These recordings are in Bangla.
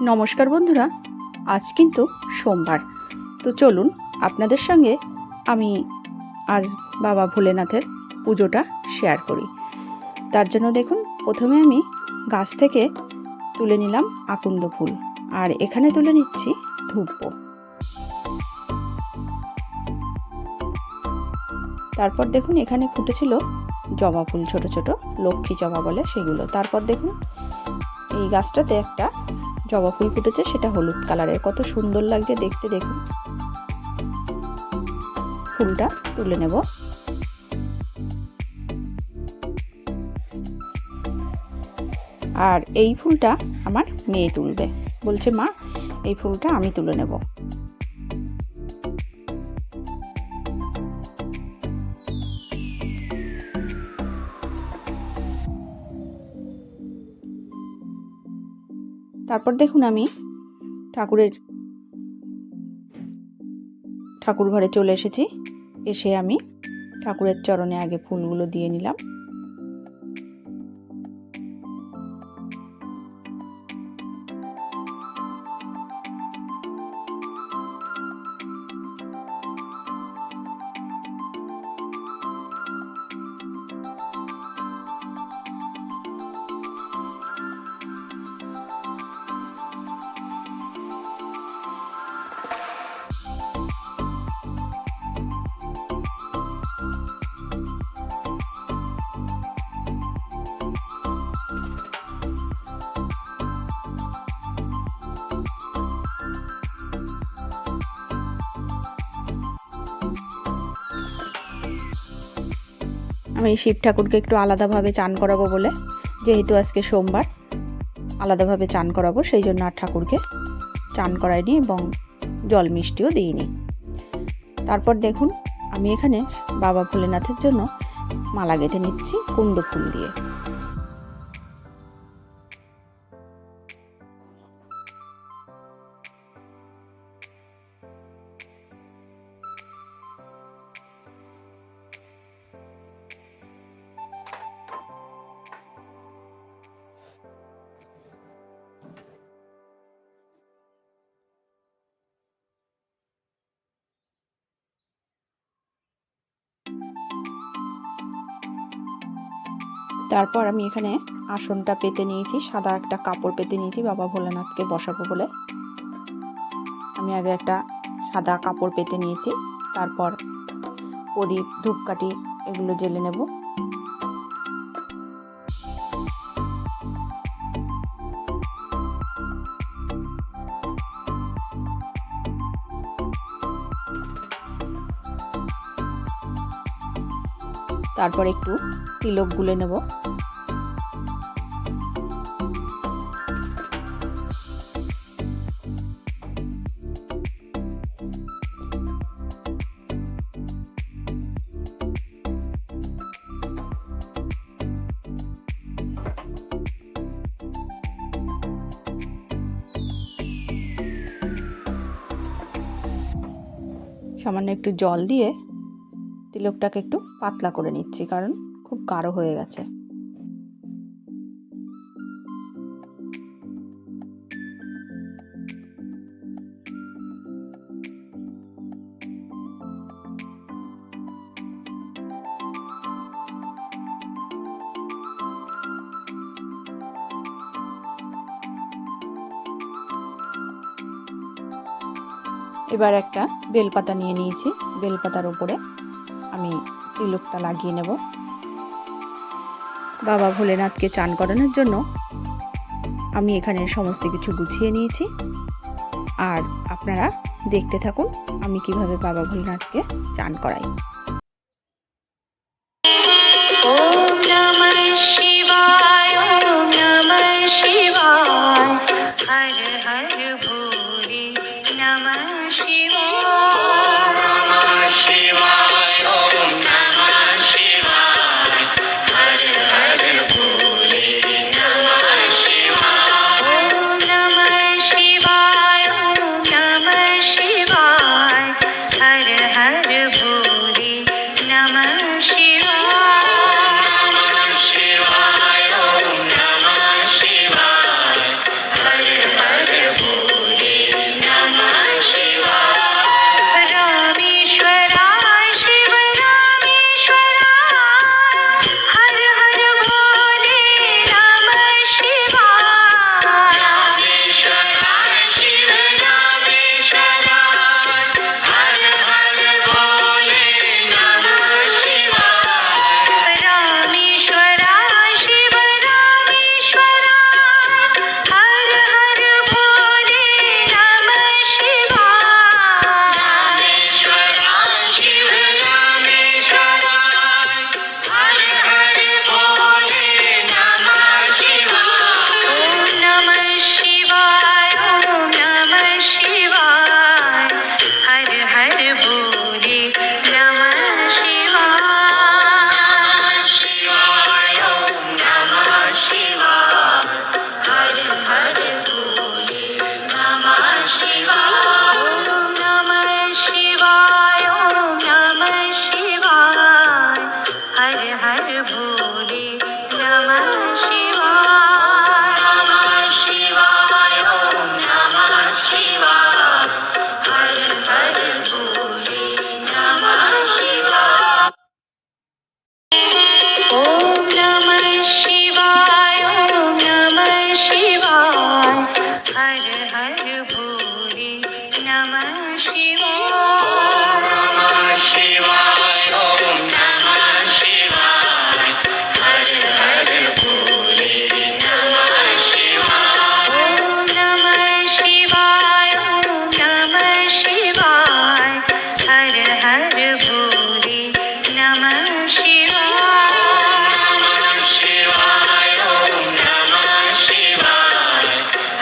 নমস্কার বন্ধুরা, আজ কিন্তু সোমবার। তো চলুন আপনাদের সঙ্গে আমি আজ বাবা ভোলেনাথের পুজোটা শেয়ার করি। তার জন্য দেখুন, প্রথমে আমি গাছ থেকে তুলে নিলাম আকন্দ ফুল, আর এখানে তুলে নিচ্ছি ধূপ। তারপর দেখুন এখানে ফুটেছিল জবা ফুল, ছোট ছোট লক্ষ্মী জবা বলে সেগুলো। তারপর দেখুন এই গাছটাতে একটা জবা ফুল ফুটেছে, সেটা হলুদ কালারের, কত সুন্দর লাগছে দেখতে। দেখুন ফুলটা তুলে নেব। আর এই ফুলটা আমার মেয়ে তুলবে, বলছে মা এই ফুলটা আমি তুলে নেব। তারপর দেখুন আমি ঠাকুর ঘরে চলে এসেছি। এসে আমি ঠাকুরের চরণে আগে ফুলগুলো দিয়ে নিলাম। আমি শিব ঠাকুরকে একটু আলাদাভাবে চান করাবো বলে, যেহেতু আজকে সোমবার আলাদাভাবে চান করাবো, সেই জন্য আর ঠাকুরকে চান করাইনি এবং জল মিষ্টিও দিইনি। তারপর দেখুন আমি এখানে বাবা ভোলেনাথের জন্য মালা গেঁথে নিচ্ছি কুন্দ ফুল দিয়ে। তারপর আমি এখানে আসনটা পেতে নিয়েছি, সাদা একটা কাপড় পেতে নিয়েছি বাবা ভোলেনাথকে বসাবো বলে। আমি আগে একটা সাদা কাপড় পেতে নিয়েছি, তারপর প্রদীপ ধূপকাঠি এগুলো জ্বেলে নেব। তারপর একটু তিলক গুলে নেব। সামান্য একটু জল দিয়ে তিলকটাকে একটু পাতলা করে নিচ্ছি, কারণ খুব গাঢ় হয়ে গেছে। এবার একটা বেলপাতা নিয়ে নিয়েছি, বেলপাতার উপরে আমি তিলকটা লাগিয়ে নেব। বাবা ভোলেনাথকে চান করানোর জন্য আমি এখানে সমস্ত কিছু গুছিয়ে নিয়েছি, আর আপনারা দেখতে থাকুন আমি কিভাবে বাবা ভোলেনাথকে চান করাই। ওম নমঃ শিবায়, ওম নমঃ শিবায়, হর হর ভোলে নমঃ শিবায়, নমঃ শিবায়, ওম নমঃ শিবায়, হর হর ভোলে নমঃ শিবায়, ওম নমঃ শিবায়, ওম নমঃ শিবায়, হর হর ভোলে নমঃ শিবায়। शिवाय हर हर भोले नमः शिवाय नमः शिवाय ओम नमः शिवाय हर हर भोले नमः शिवाय ओम नमः शिवाय ओम नमः शिवाय हर हर भोले नमः शिवाय नमः शिवाय ओम नमः शिवाय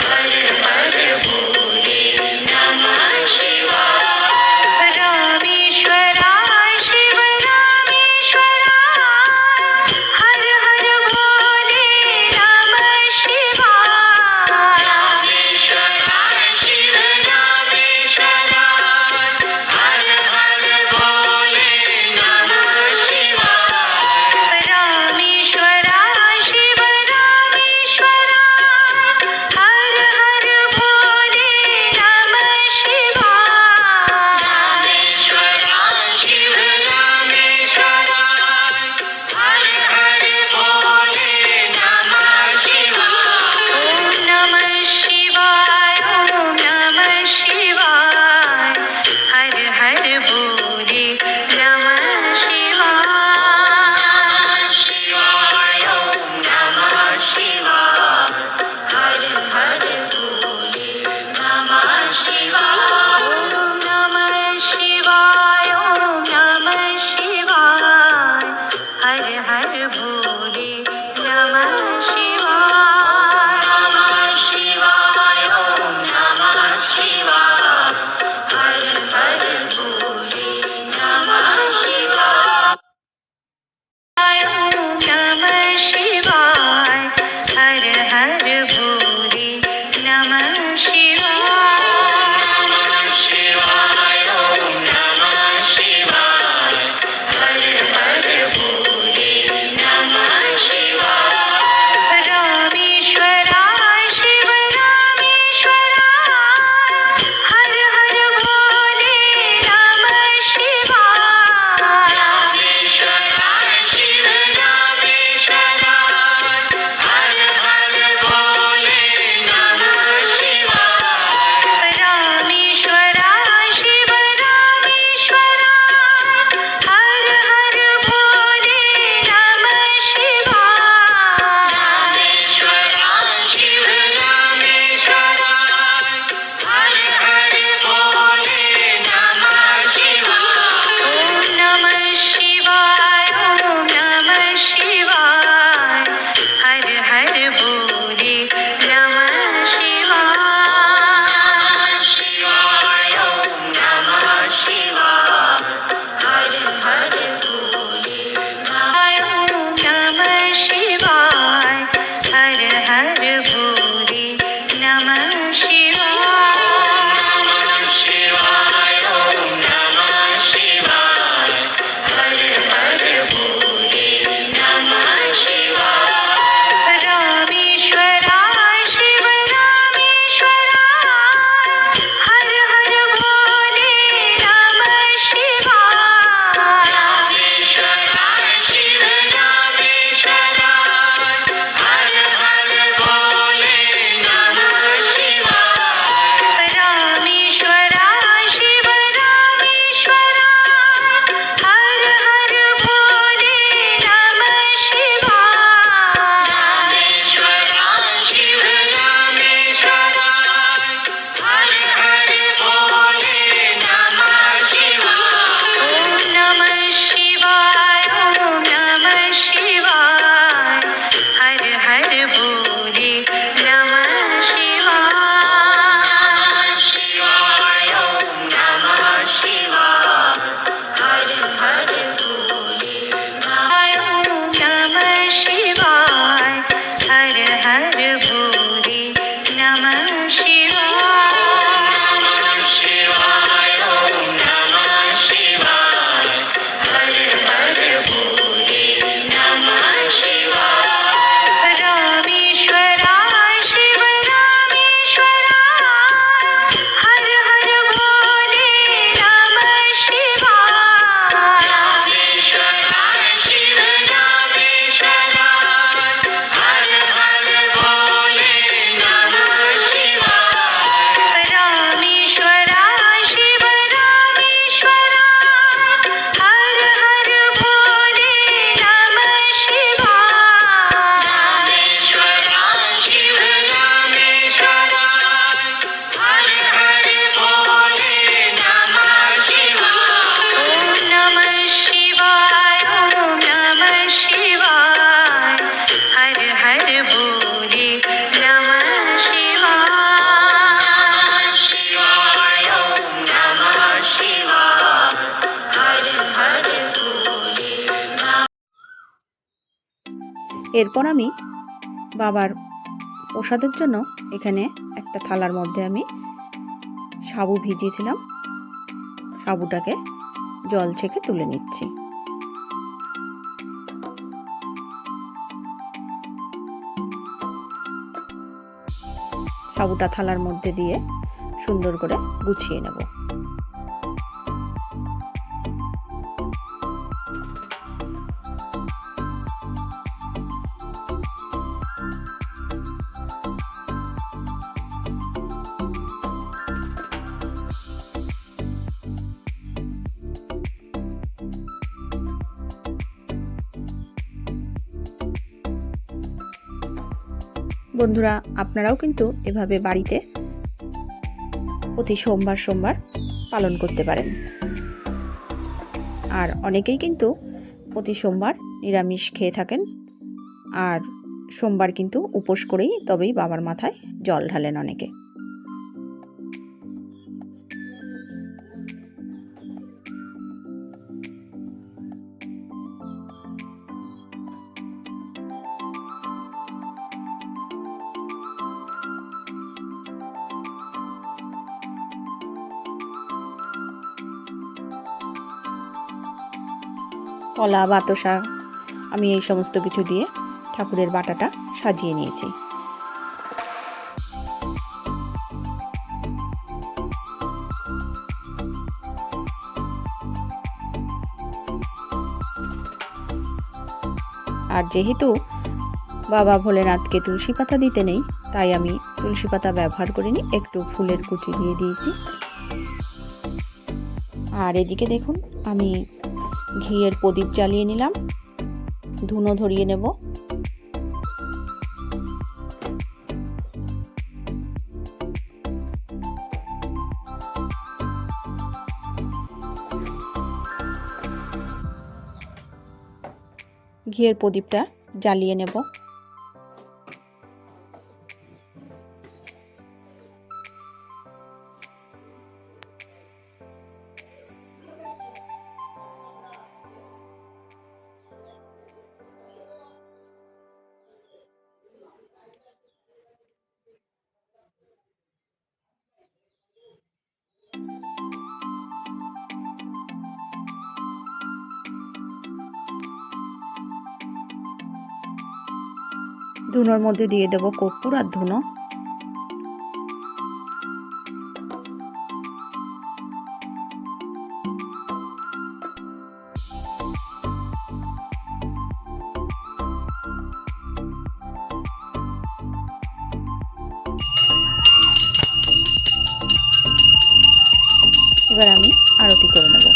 हर हर भोले नमः शिवाय रामेश्वराय शिव रामेश्वराय हर हर भोले नमः शिवाय रामेश्वराय शिव रामेश्वराय हर हर भोले नमः शिवाय रामेश्वराय शिव रामेश्वराय हर हर भोले नमः शिवाय रामेश्वराय शिव रामेश्वराय हर हर भोले नमः शिवाय ओम नमः शिवाय ओम नमः शिवाय हर हर भोले नमः शिवाय शिवाय ओम नमः शिवाय हर हर भोले नमः शिवाय ओम नमः शिवाय ओम नमः शिवाय हर हर भोले नमः शिवाय नमः शिवाय ओम नमः शिवाय हर हर भोले नमः शिवाय ओम नमः शिवाय हर हर भोले नमः शिवाय नमः शिवाय ओम नमः शिवाय हर हर भोले नमः शिवाय रामेश्वराय शिव रामेश्वराय हर हर भोले नमः शिवाय रामेश्वराय शिव रामेश्वराय हर हर भोले नमः शिवाय रामेश्वराय शिव रामेश्वराय हर हर भोले नमः शिवाय रामेश्वराय शिव रामेश्वराय हर हर भोले नमः शिवाय ओम नमः शिवाय ओम नमः शिवाय हर हर भोले नमः शिवाय शिवाय ओम नमः शिवाय हर हर भोले ओम नमः शिवाय हर हर भोले नमः शिवाय नमः शिवाय ओम नमः शिवाय हर हर भोले नमः शिवाय रामेश्वराय शिव रामेश्वराय हर हर भोले नमः शिवाय रामेश्वराय शिव रामेश्वराय हर हर भोले नमः शिवाय रामेश्वराय शिव रामेश्वराय हर हर भोले नमः शिवाय रामेश्वराय शिव रामेश्वराय हर हर भोले नमः शिवाय ओम नमः शिवाय ओम नमः शिवाय हर हर भोले नमः शिवाय शिवाय ओम नमः शिवाय हर हर भोले ओम नमः शिवाय हर हर भोले नमः शिवाय नमः शिवाय ओम नमः शिवाय हर हर भोले नमः शिवाय रामेश्वराय शिव रामेश्वराय हर हर भोले नमः शिवाय रामेश्वराय शिव रामेश्वराय हर हर भोले नमः এরপর আমি বাবার প্রসাদের জন্য এখানে একটা থালার মধ্যে আমি সাবু ভিজিয়েছিলাম, সাবুটাকে জল ছেঁকে তুলে নিচ্ছি। সাবুটা থালার মধ্যে দিয়ে সুন্দর করে গুছিয়ে নেব। বন্ধুরা, আপনারাও কিন্তু এভাবে বাড়িতে প্রতি সোমবার সোমবার পালন করতে পারেন। আর অনেকেই কিন্তু প্রতি সোমবার নিরামিষ খেয়ে থাকেন, আর সোমবার কিন্তু উপোস করেই তবেই বাবার মাথায় জল ঢালেন অনেকে। কলা, বাতাসা, আমি এই সমস্ত কিছু দিয়ে ঠাকুরের বাটাটা সাজিয়ে নিয়েছি। আর যেহেতু বাবা ভোলেনাথকে তুলসী পাতা দিতে নেই, তাই আমি তুলসী পাতা ব্যবহার করিনি, একটু ফুলের কুচি দিয়ে দিয়েছি। আর এদিকে দেখুন, আমি ঘিয়ের প্রদীপ জ্বালিয়ে নিলাম, ধুনো ধরিয়ে নেব। ঘিয়ের প্রদীপটা জ্বালিয়ে নেব। ধুনোর মধ্যে দিয়ে দেব কর্পূর আর ধুনো। এবার আমি আরতি করে নেব।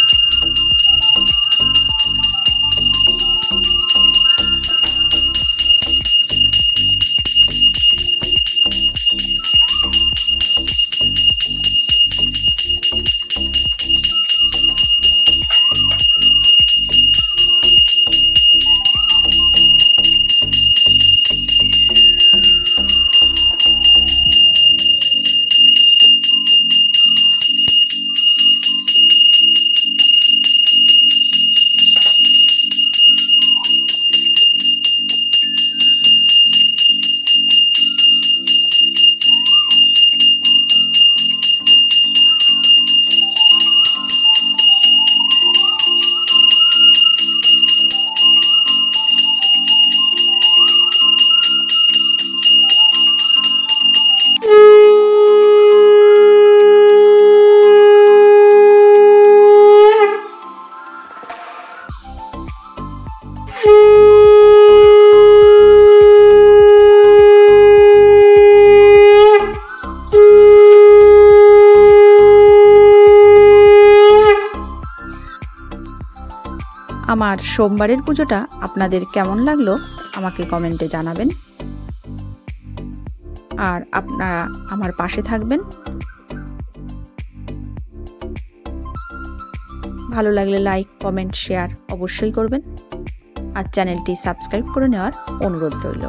আমার সোমবারের পুজোটা আপনাদের কেমন লাগলো আমাকে কমেন্টে জানাবেন। আর আপনারা আমার পাশে থাকবেন। ভালো লাগলে লাইক, কমেন্ট, শেয়ার অবশ্যই করবেন। আর চ্যানেলটি সাবস্ক্রাইব করে নেওয়ার অনুরোধ রইল।